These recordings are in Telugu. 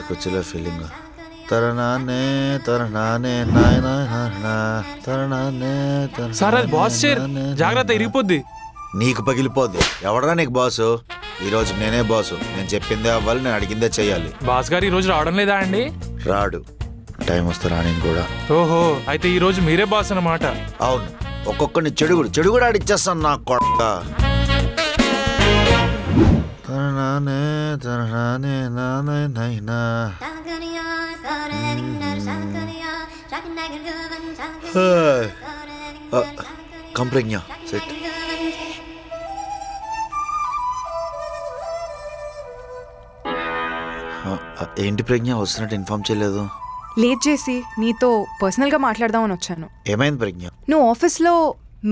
కుర్చీలో ఫీలింగ్ తరణానే తరణానే నాయనా తరణానే. సార్ అది బాస్ చైర్, జాగ్రత్త ఇరిగిపోద్ది. నీకు పగిలిపోద్ది. ఎవడరా నీకు బాసు? ఈరోజు నేనే బాసు. నేను చెప్పిందే అవ్వాలి, నేను అడిగిందే చెయ్యాలి. బాస్ గారు ఈరోజు రావడం లేదా అండి? రాడు, టైం వస్తే రాని కూడా. ఓహో, అయితే ఈ రోజు మీరే బాస్ అన్నమాట. అవును, ఒక్కొక్కరిని చెడు కూడా ఆడిచ్చేస్తాను నా కొడుక. తరణానే తరణానే నాయనా. కంప్రెజ్ఞ సెట్. ఏంటి ప్రజ్ఞ, వస్తున్నట్టు ఇన్ఫార్మ్ చేయలేదు? లేట్ చేసి నీతో పర్సనల్ గా మాట్లాడదామని వచ్చాను. ఏమైంది ప్రజ్ఞ? నువ్వు ఆఫీస్లో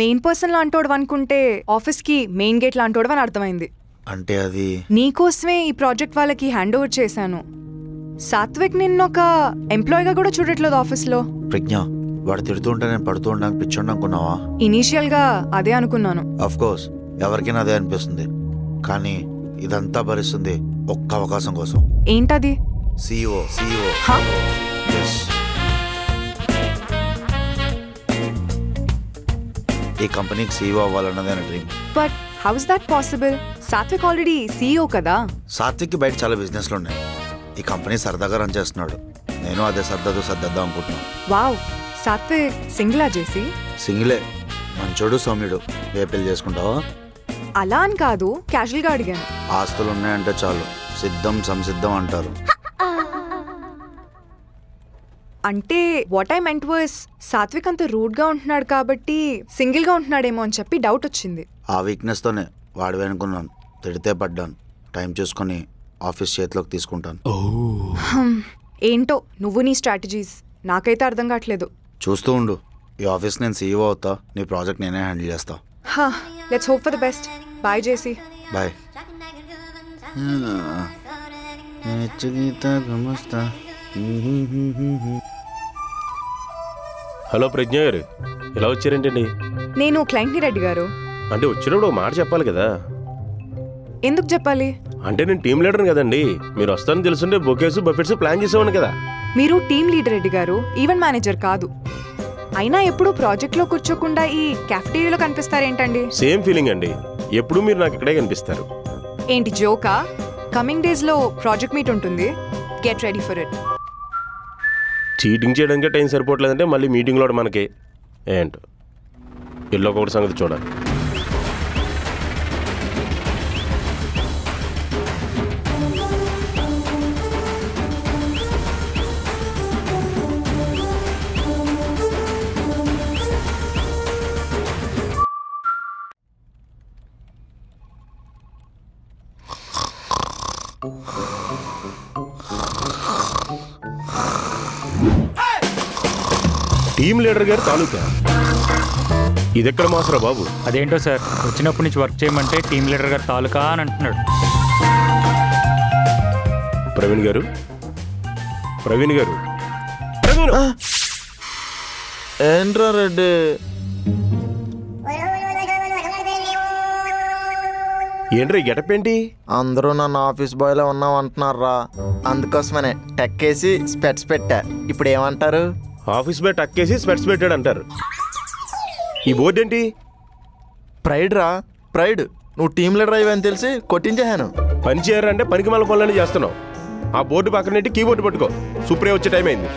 మెయిన్ పర్సన్ లాంటోడు అనుకుంటే ఆఫీస్ కి మెయిన్ గేట్ లాంటోడు అని అర్థమైంది. అంటే అది నీకోసమే ఈ ప్రాజెక్ట్ వాళ్ళకి హ్యాండ్ ఓవర్ చేశాను. సాత్విక్ నిన్నొక ఎంప్లాయీగా కూడా చూడట్లేదు ఆఫీస్లో. ప్రజ్ఞ, వాడు తిడుతూ ఉంటే నేను పడుతూ ఉండడానికి పిచ్చోండి అనుకున్నావా? ఇనీషియల్ గా అదే అనుకున్నాను. అఫ్ కోర్స్, ఎవరికైనా అదే అనిపిస్తుంది. కానీ ఇదంతా భరిస్తుంది ఒక్క అవకాశం కోసం. ఏంటది? CEO. ఈ కంపెనీకి CEO అవ్వాలన్నదే నా dream. But how is that possible? Satvik already CEO కదా. సాత్విక్కి బయట చాలా బిజినెస్లు ఉన్నాయి. ఈ కంపెనీ సరదాగా రన్ చేస్తున్నాడు. నేను అదే సర్దాతో సర్దేద్దాం అనుకుంటున్నాను. వావ్, సాత్విక్ సింగిలా చేసి? సింగిలే, మంచోడు సౌమ్యుడు. ఏ పెళ్లి చేసుకుంటావా? అలా అని కాదు, క్యాజువల్ గా అడిగాను. ఆస్తులు ఉన్నాయంటే చాలు సిద్ధం సంసిద్ధం అంటారు. అంటే what I meant was Satvik అంత రూడ్ గా ఉంటున్నాడు కాబట్టి సింగిల్ గా ఉంటున్నాడేమో అని చెప్పి డౌట్ వచ్చింది. ఆ వీక్నెస్ తోనే వాడివి అనుకున్నాను. తిడితే పడ్డాను. టైం చూసుకొని ఆఫీస్ చేతిలోకి తీసుకుంటాను. ఏంటో నువ్వు నీ స్ట్రాటజీస్ నాకైతే అర్థం కావట్లేదు. చూస్తూ ఉండు, ఈ ఆఫీస్ నేను CEO అవుతా. నీ ప్రాజెక్ట్ నేనే హ్యాండిల్ చేస్తా. Let's hope for the best. Bye JC. Bye. Hello Pragya garu, ఎలా వచ్చారేంటండి? నేను క్లయింట్ని రెడ్డి గారు. అంటే వచ్చినప్పుడు ఒక మాట చెప్పాలి కదా. ఎందుకు చెప్పాలి? అంటే నేను టీం లీడర్ని కదండి. మీరు వస్తారని తెలుసుంటే బొకేస్ బఫెట్స్ ప్లాన్ చేసేవాడిని కదా. మీరు టీమ్ లీడర్ రెడ్డి గారు, ఈవెంట్ మేనేజర్ కాదు. అయినా ఎప్పుడు ప్రాజెక్ట్ లో కూర్చోకుండా ఈ క్యాఫెటేరియాలో కనిపిస్తారేంటండి? సేమ్ ఫీలింగ్ అండి, ఎప్పుడు మీరు నాకు ఇక్కడే కనిపిస్తారు. ఏంటి జోకా? కమింగ్ డేస్ లో ప్రాజెక్ట్ మీట్ ఉంటుంది, get ready for it. Cheating చేయడానికి టైం సరిపోవట్లేదంటే మళ్ళీ మీటింగ్లో మనకి ఏంటో ఇల్లు ఒకటి సంగతి చూడాలి. టీమ్ లీడర్ గారు తాలూకా ఇదెక్కడ మాసరా బాబు? అదేంటో సార్, వచ్చినప్పటి నుంచి వర్క్ చేయమంటే టీమ్ లీడర్ గారు తాలూకా అని అంటున్నాడు. ప్రవీణ్ గారు, ఏంట్రా రెడ్డి? ఏంట్రా గెటప్ ఏంటి? అందరూ నన్ను ఆఫీస్ బాయ్లో ఉన్నావు అంటున్నారా, అందుకోసమనే టెక్కేసి స్పెట్స్ పెట్టా. ఇప్పుడు ఏమంటారు? ఆఫీస్ బయట టక్కేసి స్పెట్స్ పెట్టాడు అంటారు. ఈ బోర్డు ఏంటి? ప్రైడ్ రా, ప్రైడ్. నువ్వు టీమ్ లీడర్ అయ్యని తెలిసి కొట్టించేహాను. పని చేయరంటే పనికి మళ్ళీ పనులన్నీ చేస్తున్నావు. ఆ బోర్డు పక్కన కీబోర్డు పట్టుకో, సుప్రియ వచ్చే టైం అయింది.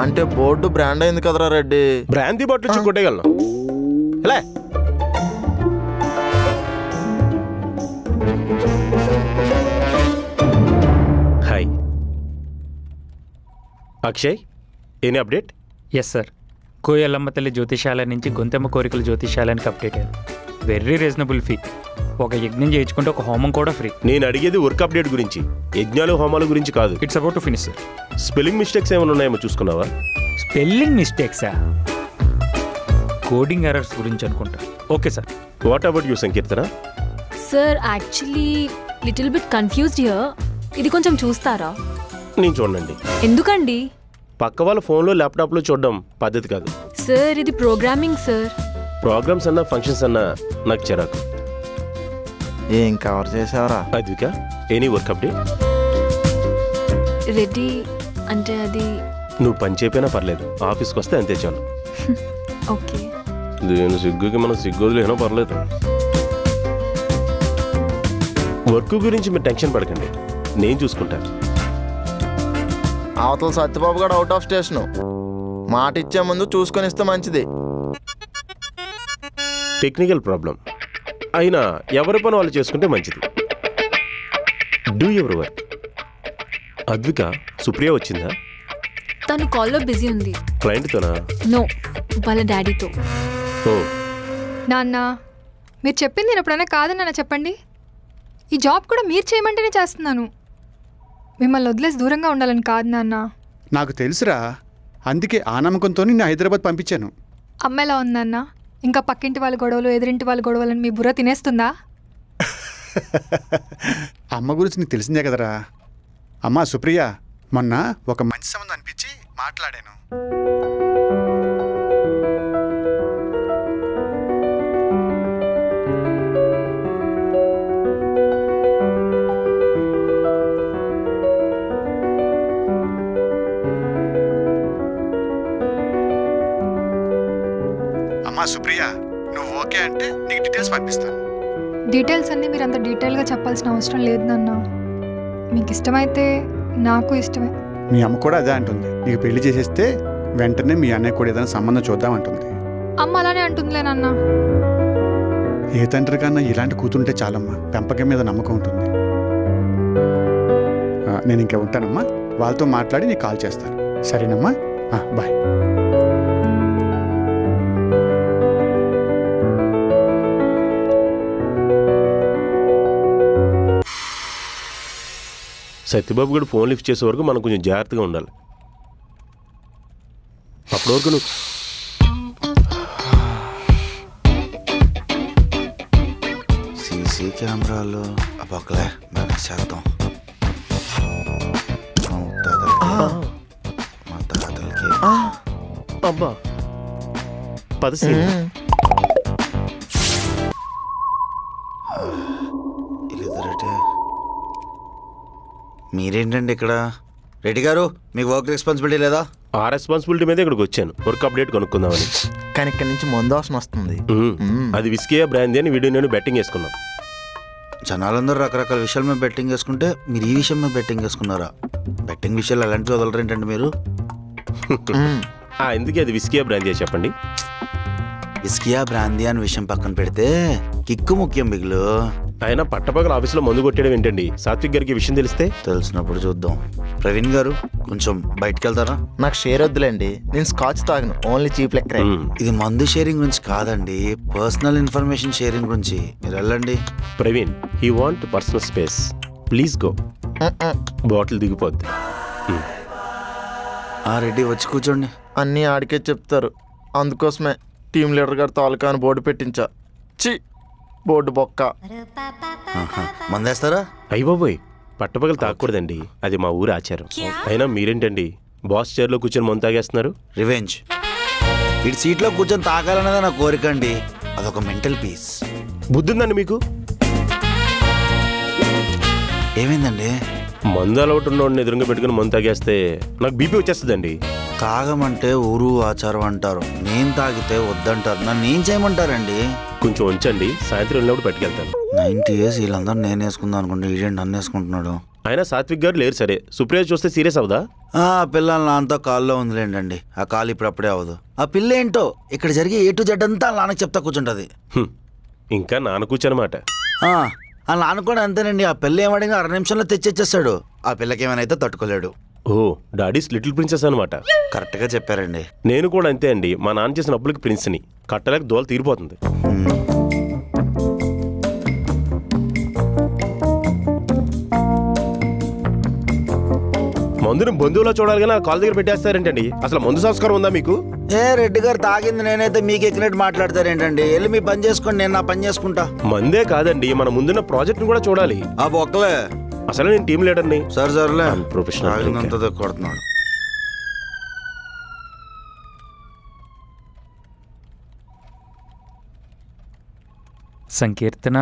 అంటే బోర్డు బ్రాండ్ అయింది కదరా రెడ్డి. బ్రాంతి బట్టలు కొట్టేయగలను. ఎలా? Hi Akshay, any update? Yes sir, కోయల్లమ్మ తల్లి జ్యోతిషాల నుంచి గొంతెమ్మ కోరికల జ్యోతిషాలానికి అప్డేట్ అయ్యారు. Very reasonable fee. ఒక యజ్ఞం చేయించుకుంటే ఒక హోమం కూడా ఫ్రీ. నేను అడిగేది వర్క్ అప్డేట్ గురించి, యజ్ఞాలు హోమాల గురించి కాదు. It's about to finish sir. Spelling mistakes ఏమైనా ఉన్నాయేమో చూసుకున్నావా? స్పెల్లింగ్ మిస్టేక్సా? కోడింగ్ ఎర్రర్స్ గురించి అనుకుంటా. Okay sir. What about you Sankeertana? Sir actually little bit confused here. ఇది కొంచెం చూస్తారా? నేను చూడండి. ఎందుకండి? పక్క వాళ్ళ ఫోన్లో ల్యాప్టాప్లో చూడడం పద్ధతి కాదు సార్. ఇది ప్రోగ్రామింగ్ సార్. ప్రోగ్రామ్స్ అన్నా ఫంక్షన్స్ అన్నా నాకు చిరాకు. ఏం కవర్ చేసావరా Advika, any work update? Ready అంటే అది నువ్వు పని చెప్పినా పర్లేదు, ఆఫీస్కి వస్తే అంతే చాలు. ఓకే. దీని సిగ్గుకి మనం సిగ్గొదిలేనో పర్లేదు. వర్క్ గురించి మీరు టెన్షన్ పడకండి, నేను చూసుకుంటాను. అవతల సత్యబాబు గారు అవుట్ ఆఫ్ స్టేషను. మాట ఇచ్చే ముందు చూసుకొని ఇస్తే మంచిది. టెక్నికల్ ప్రాబ్లం అయినా ఎవరి పని వాళ్ళు చేసుకుంటే మంచిది. Do your work. Advika, Supriya వచ్చిందా? తను కాల్లో బిజీ ఉంది. క్లయింట్తోనా? నో, వాళ్ళ డాడీతో. ఓ, నాన్న మీరు చెప్పింది నేను ఎప్పుడైనా కాదని నాన్న చెప్పండి. ఈ జాబ్ కూడా మీరు చేయమంటేనే చేస్తున్నాను. మిమ్మల్ని వదిలేసి దూరంగా ఉండాలని కాదు నాన్న. నాకు తెలుసురా, అందుకే ఆ నమ్మకంతో నేను హైదరాబాద్ పంపించాను. అమ్మ ఎలా ఉందన్న? ఇంకా పక్కింటి వాళ్ళ గొడవలు, ఎదురింటి వాళ్ళ గొడవలని మీ బుర్ర తినేస్తుందా? అమ్మ గురించి నీకు తెలిసిందే కదరా. అమ్మా సుప్రియ, మొన్న ఒక మంచి సంబంధం అనిపించి మాట్లాడాను. అమ్మా సుప్రియ, నువ్వు ఓకే అంటే నీకు డీటెయిల్స్ పంపిస్తాను. డీటెయిల్స్ అన్నీ మీరు అంత డీటెయిల్గా చెప్పాల్సిన అవసరం లేదు నాన్న. మీకు ఇష్టమైతే నాకు ఇష్టమే. మీ అమ్మ కూడా అదే అంటుంది. నీకు పెళ్లి చేసేస్తే వెంటనే మీ అన్నయ్య కూడా ఏదైనా సంబంధం చూద్దాం అంటుంది. అమ్మ అలానే అంటుందిలే నాన్న. ఏ తండ్రి కన్నా ఇలాంటి కూతుంటే చాలమ్మా, పెంపకం మీద నమ్మకం ఉంటుంది. నేను ఇంకా ఉంటానమ్మా, వాళ్ళతో మాట్లాడి నీకు కాల్ చేస్తాను. సరేనమ్మా, బాయ్. సత్యబాబు కూడా ఫోన్ లిఫ్ట్ చేసే వరకు మనం కొంచెం జాగ్రత్తగా ఉండాలి. అప్పటి వరకు నువ్వు సీసీ కెమెరాలు పక్కలే మేనేజ్ చేద్దాం. మా తాతలకి అబ్బా పదసి మీరేంటండి ఇక్కడ? రెడ్డి గారు, మీకు వర్క్ రెస్పాన్సిబిలిటీ లేదా? ఆ రెస్పాన్సిబిలిటీ మీద ఇక్కడికి వచ్చాను, వర్క్ అప్డేట్ కొనుక్కుందామని. కానీ ఇక్కడి నుంచి మందోసన వస్తుంది. అది విస్కీయా బ్రాందీ అని వీడియో నేను బెట్టింగ్ వేసుకున్నాం. జనాలందరూ రకరకాల విషయాల మీద బెట్టింగ్ వేసుకుంటే మీరు ఈ విషయం మీద బెట్టింగ్ వేసుకున్నారా? బెట్టింగ్ విషయాలు ఎలాంటివి వదలరేంటండి మీరు? ఎందుకే అది విస్కీయా బ్రాందీ చెప్పండి. విస్కీయా బ్రాందీ అని విషయం పక్కన పెడితే కిక్కు ముఖ్యం బిగులు. అయినా పట్టపగల ఆఫీసులో మందు కొట్టడం ఏంటండి? సాత్విక్ గారికి విషయం తెలిస్తే? తెలిసినప్పుడు చూద్దాం. ప్రవీణ్ గారు, కొంచెం బయటకు వెళ్తారా? నాకు షేర్ వద్దులేండి, నేను స్కాచ్ తాగను, ఓన్లీ చీప్ లెక్కరే. ఇది మందు షేరింగ్ గురించి కాదండి, పర్సనల్ ఇన్ఫర్మేషన్ షేరింగ్ గురించి. మీరు వెళ్ళండి. Praveen, he want personal space, please go. Bottle దిగిపోద్ది. రెడ్డి వచ్చి కూర్చోండి. అన్నీ ఆడికే చెప్తారు, అందుకోసమే టీం లీడర్ గారు తాలూకా అని బోర్డు పెట్టించా. చి బోర్డు బొక్క. మందేస్తారా? అయ్య బాబోయ్, పట్టపగలు తాగకూడదండి, అది మా ఊరి ఆచారం. అయినా మీరేంటండి బాస్ చైర్లో కూర్చొని మందు తాగేస్తున్నారు? రివెంజ్. ఇటు సీట్లో కూర్చొని తాగాలన్నదే నా కోరిక అండి, అదొక మెంటల్ పీస్. బుద్ధుందండి మీకు? ఏమైందండి? మందు అలవాటు ఉన్నోడిని ఎదురుగా పెట్టుకుని మందు తాగేస్తే నాకు బీపీ వచ్చేస్తుందండి. తాగమంటే ఊరు ఆచారం అంటారు, నేను తాగితే వద్దంటారు. నన్ను ఏం చేయమంటారండి? కొంచెం ఉంచండి, సాయంత్రం వెళ్ళినప్పుడు పట్టుకెళ్తాను. 90 years వీళ్ళందరూ నేను వేసుకుందాం అనుకుంటే ఈడేంటి నన్ను వేసుకుంటున్నాడు. అయినా సాత్విక్ గారు లేరు సరే, సుప్రియ చూస్తే సీరియస్ అవుదా? పిల్లలు నాన్నతో కాల్లో ఉందిలేంటండి, ఆ కాలు ఇప్పుడు అప్పుడే అవ్వదు. ఆ పిల్ల ఏంటో ఇక్కడ జరిగే A to Z అంతా నాన్నకి చెప్తా కూర్చుంటది. ఇంకా నాన్న కూర్చోనమాట. ఆ నాన్న కూడా అంతేనండి, ఆ పిల్ల ఏమడిగా 6 నిమిషంలో తెచ్చేచ్చేస్తాడు. ఆ పిల్లకి ఏమైనా అయితే తట్టుకోలేడు. ఓ, డాడీస్ లిటిల్ ప్రిన్సెస్ అనమాట. కరెక్ట్గా చెప్పారండి. నేను కూడా అంతే అండి, మా నాన్న చేసిన అప్పులకి ప్రిన్స్ని, కట్టలేక దోల తీరిపోతుంది. మందుని బంధువులో చూడాలి కానీ కాల్ దగ్గర పెట్టేస్తారేంటండి? అసలు మందు సంస్కారం ఉందా మీకు? రెడ్డి గారు తాగింది నేనైతే మీకు ఎక్కినట్టు మాట్లాడతారేంటండి? వెళ్ళి మీ పని చేసుకోండి, నేను నా పని చేసుకుంటా. మందే కాదండి, మన ముందున్న ప్రాజెక్ట్ కూడా చూడాలి. ఒక్కలే అసలు నేను టీం లీడర్ని. సరేలే, ప్రొఫెషనల్ కొడుతున్నాడు. సంకీర్తన,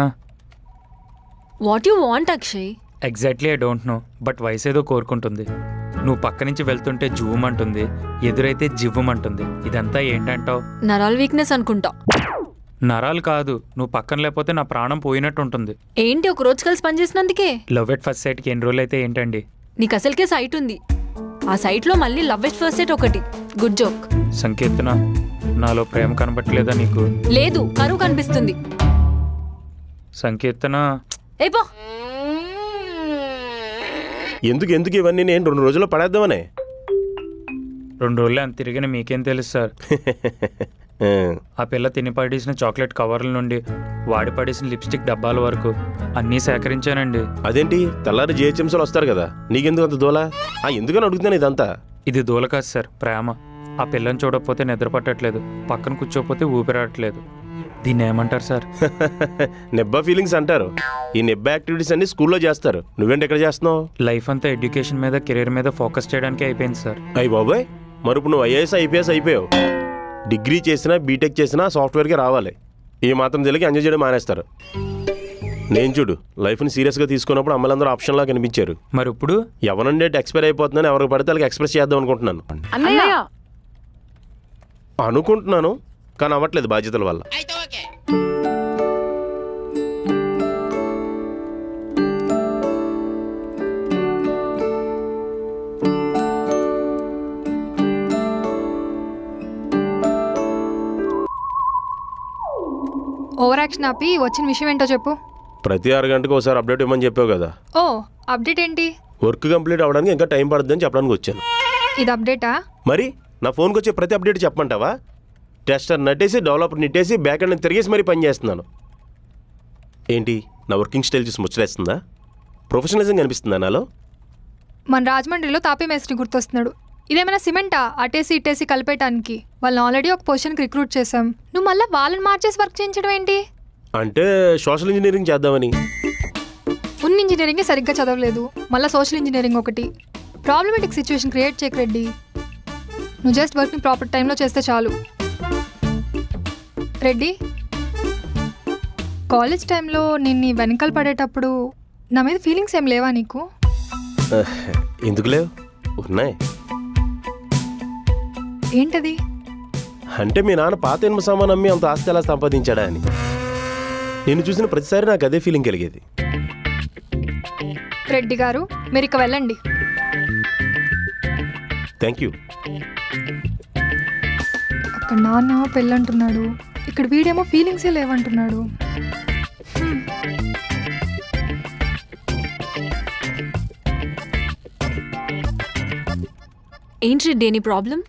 what you want Akshay? Exactly I don't know, but వయసు ఏదో కోరుకుంటుంది. నువ్వు పక్క నుంచి వెళ్తుంటే జువ్వమంటుంది, ఎదురైతే జివ్వమంటుంది. ఇదంతా ఏంటంటావు? నరాల వీక్నెస్ అనుకుంటా. నరాలు కాదు, నువ్వు పక్కన లేకపోతే నా ప్రాణం పోయినట్టు ఉంటుంది. ఏంటి ఒక రోజు కలిసి పనిచేసినందుకే? లవ్ ఎట్ ఫస్ట్ సైట్కి ఎన్ని రోజులు అయితే ఏంటండి? నీకు అసలుకే సైట్ ఉంది, ఆ సైట్లో మళ్ళీ లవ్ ఎట్ ఫస్ట్ సైట్ ఒకటి. Good joke. సంకీర్తన, నాలో ప్రేమ కనబట్టలేదా నీకు? లేదు, కరువు కనిపిస్తుంది. సంకీర్తన, ఏపో. ఎందుకు ఎందుకు ఇవన్నీ నేను 2 రోజుల్లో పడేద్దామనే. 2 రోజులే అంత తిరిగిన మీకేం తెలుసు సార్? ఆ పిల్ల తిని పడేసిన చాక్లెట్ కవర్ల నుండి వాడి పడేసిన లిప్స్టిక్ డబ్బాల వరకు అన్నీ సేకరించానండి. అదేంటి తెల్లారి జిహెచ్ఎంసీలు వస్తారు కదా, నీకెందుకు అంత దూల? ఎందుకని అడుగుతున్నాను ఇదంతా? ఇది దూల కాదు సార్, ప్రేమ. ఆ పిల్లని చూడకపోతే నిద్ర పట్టట్లేదు, పక్కన కూర్చోకపోతే ఊపిరాడట్లేదు. దీన్ని ఏమంటారు సార్? నెబ్బా ఫీలింగ్స్ అంటారు. ఈ నెబ్బా యాక్టివిటీస్ అన్ని స్కూల్లో చేస్తారు, నువ్వేంటి ఎక్కడ చేస్తున్నావు? లైఫ్ అంతా ఎడ్యుకేషన్ మీద, కెరీర్ మీద ఫోకస్ చేయడానికి అయిపోయింది సార్. అయ్యి బాబాయ్, మరి ఇప్పుడు నువ్వు ఐఏఎస్ ఐపీఎస్ అయిపోయావు. డిగ్రీ చేసినా బీటెక్ చేసినా సాఫ్ట్వేర్కే రావాలి. ఈ మాత్రం తెలియక ఎంజాయ్ చేయడం మానేస్తారు. నేను చూడు, లైఫ్ని సీరియస్గా తీసుకున్నప్పుడు అమ్మలందరూ ఆప్షన్లా కనిపించారు. మరి ఇప్పుడు ఎవరి డేట్ ఎక్స్పైర్ అయిపోతుందని ఎవరికి పడితే వాళ్ళకి ఎక్స్ప్రెస్ చేద్దాం అనుకుంటున్నాను. అనుకుంటున్నాను కానీ అవ్వట్లేదు బాధ్యతల వల్ల. ఓవర్ యాక్షన్ ఆపి వచ్చిన విషయం ఏంటో చెప్పు. ప్రతి 6 గంటలకు ఒకసారి అప్డేట్ ఇవ్వమని చెప్పావు కదా. ఓ అప్డేట్ ఏంటి? వర్క్ కంప్లీట్ అవ్వడానికి ఇంకా టైం పడుతుందని చెప్పడానికి వచ్చాను. ఇది అప్డేటా? మరి నా ఫోన్కి వచ్చే ప్రతి అప్డేట్ చెప్పమంటావా? టెస్టర్ నట్టేసి డెవలపర్ నెట్టేసి బ్యాక్ అండ్ తిరిగేసి మరీ పని చేస్తున్నాను. ఏంటి నా వర్కింగ్ స్టైల్ చూసి ముచ్చటేస్తుందా? ప్రొఫెషనలిజం కనిపిస్తుందా నాలో? మన రాజమండ్రిలో తాపీ మేస్త్రి గుర్తొస్తున్నాడు. ఇదేమైనా సిమెంటా అటేసి ఇటేసి కలిపేయటానికి? వాళ్ళని ఆల్రెడీ ఒక పొజిషన్కి రిక్రూట్ చేసాం, నువ్వు మళ్ళీ వాళ్ళని మార్చేసి వర్క్ చేయించడం ఏంటి? అంటే సోషల్ ఇంజనీరింగ్ చేద్దామని. ఉన్న ఇంజనీరింగే సరిగ్గా చదవలేదు, మళ్ళీ సోషల్ ఇంజనీరింగ్ ఒకటి. ప్రాబ్లమేటిక్ సిచ్యువేషన్ క్రియేట్ చేయకు రెడ్డి. నువ్వు జస్ట్ వర్క్ని ప్రాపర్ టైంలో చేస్తే చాలు. రెడ్డి, కాలేజ్ టైంలో నేను నీ వెనకాల పడేటప్పుడు నా మీద ఫీలింగ్స్ ఏం లేవా నీకు? ఎందుకు లేవు? ఉన్నాయి. ఏంటది? అంటే మీ నాన్న పాత ఇనుమ సామాన్ అమ్మి అంత ఆస్తి ఎలా సంపాదించాడా అని. నేను చూసిన ప్రతిసారి నాకు అదే ఫీలింగ్ కలిగేది. రెడ్డి గారు, మీరు ఇక వెళ్ళండి. Thank you. అక్కడ నాన్నేమో పెళ్ళంటున్నాడు, ఇక్కడ వీడేమో ఫీలింగ్సే లేవంటున్నాడు. ఏంటి రెడ్డి నీ ప్రాబ్లం?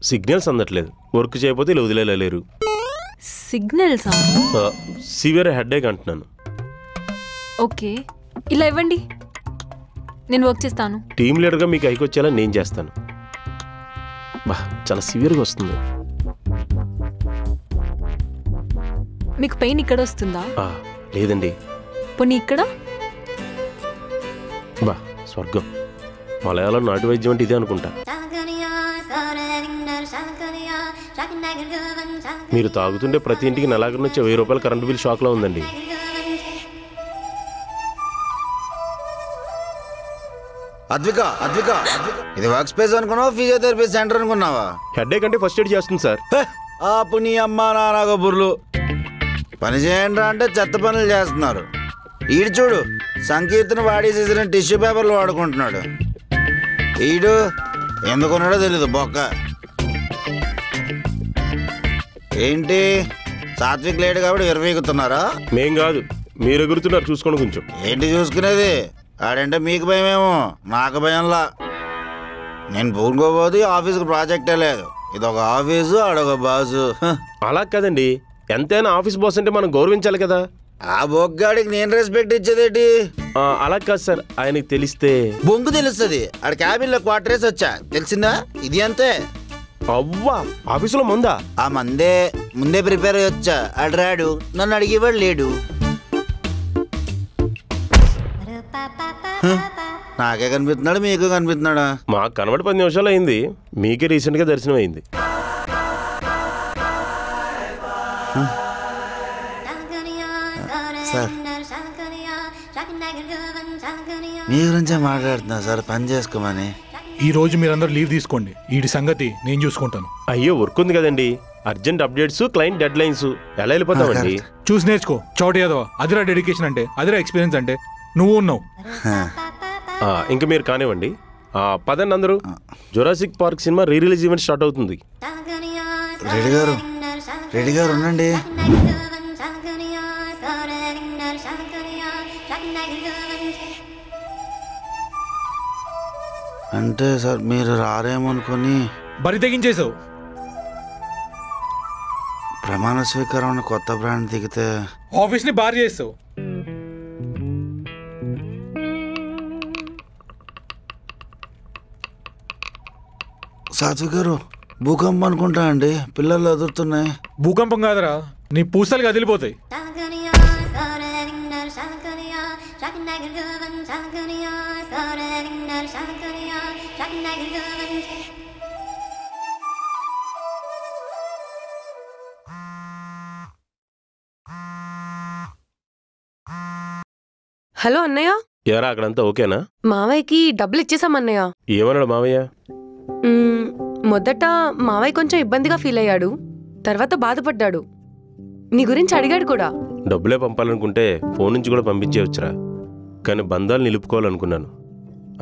సిగ్నల్స్ అందట్లేదు, వర్క్ చేయకపోతే ఇలా వదిలేలేరు. సిగ్నల్సా? సివియర్ హెడ్ఏక్ అంటున్నాను. ఓకే, ఇలా ఇవ్వండి, నేను వర్క్ చేస్తాను. టీమ్ లీడర్గా మీకు ఐకొచ్చేలా నేను చేస్తాను. బా చాలా సివియర్గా వస్తుంది. మీకు పెయిన్ ఇక్కడ వస్తుందా? లేదండి. పోనీ ఇక్కడ? బా స్వర్గం. మలయాళం నాటు వైద్యం అంటే ఇదే అనుకుంటా. మీరు తాగుతుంటే ప్రతి ఇంటికి నెలాఖరు వచ్చే 1000 రూపాయల కరెంటు బిల్ షాక్లో ఉందండి. అద్విక అద్విక, ఇది వర్క్ స్పేస్ అనుకున్నావా ఫిజియోథెరపీ సెంటర్ అనుకున్నావా? హెడ్ఏక్ అంటే ఫస్ట్ ఎయిడ్ చేస్తుంది సార్. ఆపు నీ అమ్మ నాన్న కబుర్లు. పని చేయండి అంటే చెత్త పనులు చేస్తున్నారు. ఈడు చూడు, సంకీర్తన వాడి చేసిన టిష్యూ పేపర్లు వాడుకుంటున్నాడు. ఈడు ఎందుకున్నాడో తెలీదు బొక్క. ఏంటి సాత్విక్ లేడు కాబట్టి విరవీగుతున్నారా? మేం కాదు, మీరు ఎగురుతున్నారు. చూసుకోండి కొంచెం. ఏంటి చూసుకునేది? ఆడంటే మీకు భయమేమో, నాకు భయంలా. నేను పూనుకోబోదు, ఆఫీస్కి ప్రాజెక్టే లేదు. ఇదొక ఆఫీసు, ఆడొక బాసు. అలా కదండి, ఎంతైనా ఆఫీస్ బాస్ అంటే మనం గౌరవించాలి కదా. ఆ బొగ్గాడికి నేను రెస్పెక్ట్ ఇచ్చేదేంటి? అలా కాదు సార్, ఆయనకి తెలిస్తే బొంగు తెలుస్తుంది. ఆడ క్యాబిన్లో క్వార్టర్స్ వచ్చా, తెలిసిందా? ఇది అంతే. అవ్వా, ఆఫీసులో ముందా? ఆ ముందే ప్రిపేర్ అయ్యి వచ్చా. ఆడు రాడు, నన్ను అడిగేవాడు లేడు. నాకే కనిపిస్తున్నాడు, మీకు కనిపిస్తున్నాడా? మాకు కనబడి 10 నిమిషాలు అయింది, మీకే రీసెంట్గా దర్శనం అయింది. సార్ మీ గురించే మాట్లాడుతున్నా సార్, పని చేసుకోమని. ఈ రోజు మీరందరూ లీవ్ తీసుకోండి, వీడి సంగతి నేను చూసుకుంటాను. అయ్యో వర్క్ ఉంది కదండి, urgent updates, client dead lines, ఎలా వెళ్ళిపోతామండి? చూసి నేర్చుకో, చోటు యాదవ. అదిరా డెడికేషన్ అంటే, అదిరా ఎక్స్పీరియన్స్ అంటే. నువ్వు ఉన్నావు. ఇంకా మీరు కానివ్వండి. పదండి అందరూ, Jurassic park cinema re release event start అవుతుంది. రెడీ గారు ఉండండి. అంటే సార్ మీరు రారేమనుకొని బరి తెగించేసావు. ప్రమాణ స్వీకారం కొత్త బ్రాండ్ దిగితే ఆఫీస్ని బార్ చేస్తావు. సాత్విక్ గారు, భూకంపం అనుకుంటా అండి, పిల్లలు ఎదురుతున్నాయి. భూకంపం కాదురా, నీ పూసలు కదిలిపోతాయి. హలో అన్నయ్య. ఎరా అక్కడంతా ఓకేనా? మావయ్యకి డబ్బులు ఇచ్చేసాం అన్నయ్య. ఏమన్నాడు మావయ్య? మొదట మావయ్య కొంచెం ఇబ్బందిగా ఫీల్ అయ్యాడు, తర్వాత బాధపడ్డాడు. నీ గురించి అడిగాడు కూడా. డబ్బులే పంపాలనుకుంటే ఫోన్ నుంచి కూడా పంపించేవచ్చురా, కానీ బంధాలు నిలుపుకోవాలనుకున్నాను,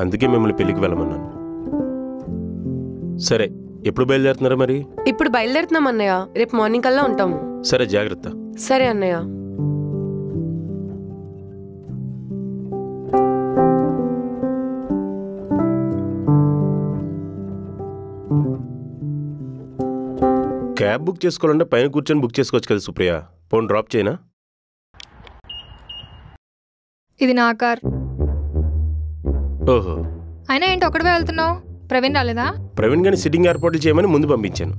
అందుకే మిమ్మల్ని పెళ్లికి వెళ్ళమన్నాను. సరే, ఎప్పుడు బయలుదేరుతున్నారా మరి? ఇప్పుడు బయలుదేరుతున్నాం అన్నయ్య, రేపు మార్నింగ్ కల్లా ఉంటాము. సరే, జాగ్రత్త. సరే అన్నయ్య. క్యాబ్ బుక్ చేసుకోవాలంటే పైన కూర్చొని బుక్ చేసుకోవచ్చు కదా సుప్రియ. ఫోన్ డ్రాప్ చేయనా? ఇది నా కార్. ఓహో, అయినా ఏంటి ఒక్కడే వెళ్తున్నావు? ప్రవీణ్ రాలేదా? ప్రవీణ్ గారిని సిట్టింగ్ ఏర్పాట్లు చేయమని ముందు పంపించాను.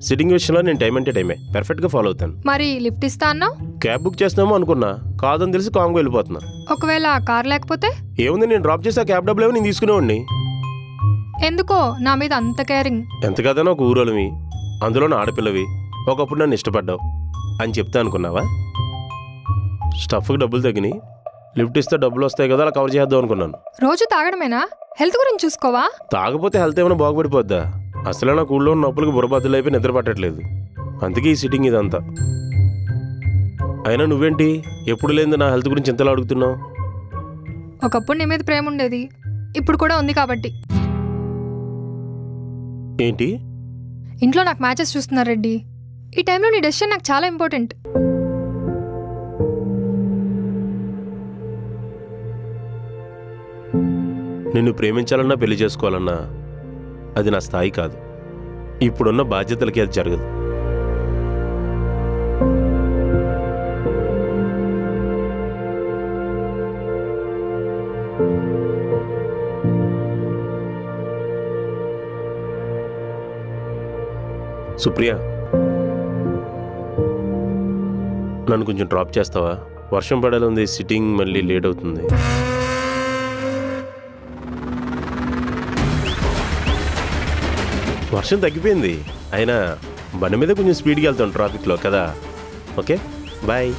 సిట్టింగ్ విషయంలో నేను టైం అంటే టైమే, పర్ఫెక్ట్గా ఫాలో అవుతాను. మరి లిఫ్ట్ ఇస్తా అన్నావు? క్యాబ్ బుక్ చేస్తున్నామో అనుకున్నా, కాదని తెలిసి కాంగా వెళ్ళిపోతున్నా. ఒకవేళ ఆ కార్ లేకపోతే? ఏముంది, నేను డ్రాప్ చేసి ఆ క్యాబ్ డబ్బులు ఏమో నేను తీసుకునేవాడిని. ఎందుకో నా మీద అంత కేరింగ్? ఎంత కదనా, ఒక ఊరోళవి, అందులో నా ఆడపిల్లవి, ఒకప్పుడు నన్ను ఇష్టపడ్డావు అని చెప్తా అనుకున్నావా? స్టఫ్కి డబ్బులు తగ్గినాయి, లిఫ్ట్ ఇస్తే డబ్బులు వస్తాయి కదా, అలా కవర్ చేద్దాం అనుకున్నాను. రోజు తాగడమేనా? హెల్త్ గురించి చూసుకోవా? తాగపోతే హెల్త్ ఏమైనా బాగుపడిపోద్దా? అసలే నా ఊళ్ళో ఉన్న నొప్పులకి బుర్రబద్దులు అయిపోయి నిద్ర పట్టట్లేదు, అందుకే ఈ సిట్టింగ్ ఇదంతా. అయినా నువ్వేంటి ఎప్పుడు లేదు నా హెల్త్ గురించి ఎంతలా అడుగుతున్నావు? ఒకప్పుడు నీ మీద ప్రేమ ఉండేది, ఇప్పుడు కూడా ఉంది కాబట్టి. ఏంటి? ఇంట్లో నాకు మ్యాచెస్ చూస్తున్నారు రెడ్డి. ఈ టైంలో నీ డెసిషన్ నాకు చాలా ఇంపార్టెంట్. నిన్ను ప్రేమించాలన్నా పెళ్లి చేసుకోవాలన్నా అది నా స్థాయి కాదు. ఇప్పుడున్న బాధ్యతలకి అది జరగదు. సుప్రియ, నన్ను కొంచెం డ్రాప్ చేస్తావా? వర్షం పడేలా ఉంది, సిట్టింగ్ మళ్ళీ లేట్ అవుతుంది. వర్షం తగ్గిపోయింది, అయినా బండి మీద కొంచెం స్పీడ్గా వెళ్తాం ట్రాఫిక్లో కదా. Okay, bye.